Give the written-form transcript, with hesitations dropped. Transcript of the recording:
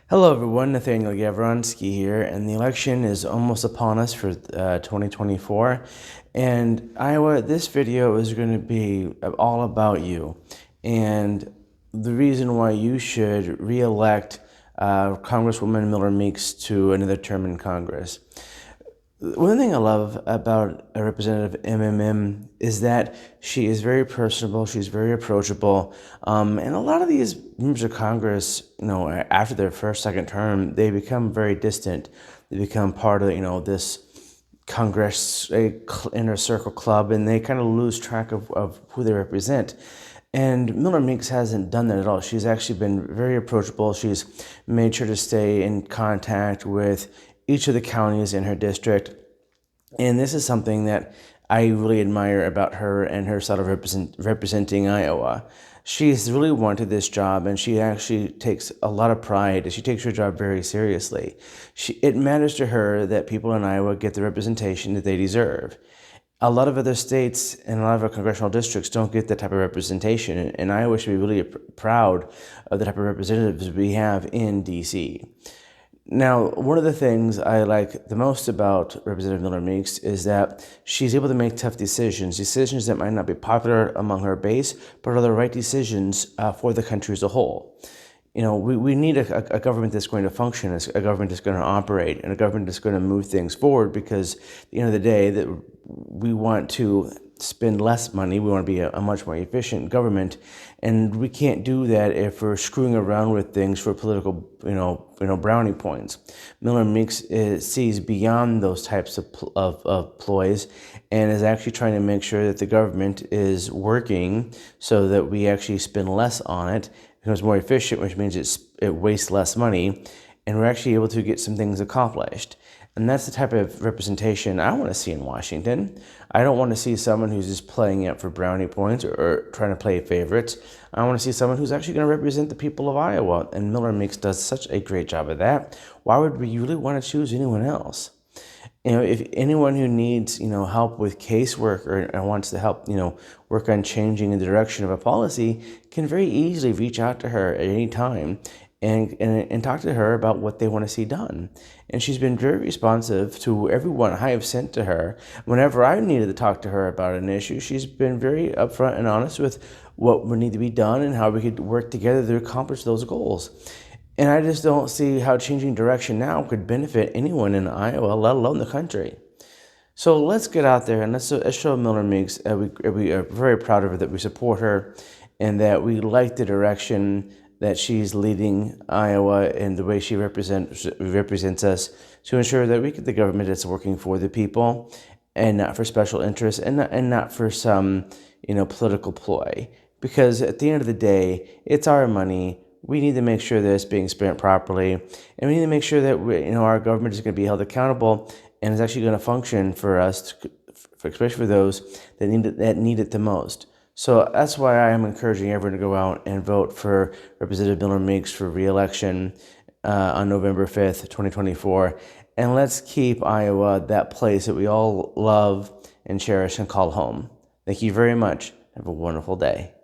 Hello, everyone. Nathaniel Gavronsky here, and the election is almost upon us for 2024. And Iowa, this video is going to be all about you and the reason why you should re-elect Congresswoman Miller-Meeks to another term in Congress. One thing I love about Representative MMM is that she is very personable, she's very approachable, and a lot of these members of Congress, after their first, second term, they become very distant. They become part of, this Congress inner circle club, and they kind of lose track of who they represent. And Miller-Meeks hasn't done that at all. She's actually been very approachable. She's made sure to stay in contact with each of the counties in her district. And this is something that I really admire about her and her style of representing Iowa. She's really wanted this job, and she actually takes a lot of pride. She takes her job very seriously. It matters to her that people in Iowa get the representation that they deserve. A lot of other states and a lot of our congressional districts don't get that type of representation, and Iowa should be really proud of the type of representatives we have in D.C. Now, one of the things I like the most about Representative Miller-Meeks is that she's able to make tough decisions that might not be popular among her base, but are the right decisions for the country as a whole. We need a government that's going to function, a government that's going to operate, and a government that's going to move things forward, because at the end of the day, that we want to spend less money. We want to be a much more efficient government, and we can't do that if we're screwing around with things for political, brownie points. Miller-Meeks sees beyond those types of ploys, and is actually trying to make sure that the government is working so that we actually spend less on it, becomes more efficient, which means it wastes less money, and we're actually able to get some things accomplished. And that's the type of representation I want to see in Washington. I don't want to see someone who's just playing up for brownie points or trying to play favorites. I want to see someone who's actually going to represent the people of Iowa, and Miller-Meeks does such a great job of that. Why would we really want to choose anyone else? If anyone who needs, help with casework or wants to help, work on changing the direction of a policy, can very easily reach out to her at any time and talk to her about what they want to see done. And she's been very responsive to everyone I have sent to her. Whenever I needed to talk to her about an issue, she's been very upfront and honest with what would need to be done and how we could work together to accomplish those goals. And I just don't see how changing direction now could benefit anyone in Iowa, let alone the country. So let's get out there and let's show Miller-Meeks we are very proud of her, that we support her, and that we like the direction that she's leading Iowa and the way she represents us, to ensure that we get the government that's working for the people and not for special interests and not for some political ploy. Because at the end of the day, it's our money. We need to make sure that it's being spent properly, and we need to make sure that our government is going to be held accountable and is actually going to function for us, especially for those that need it the most. So that's why I am encouraging everyone to go out and vote for Representative Miller-Meeks for re-election on November 5th, 2024. And let's keep Iowa that place that we all love and cherish and call home. Thank you very much. Have a wonderful day.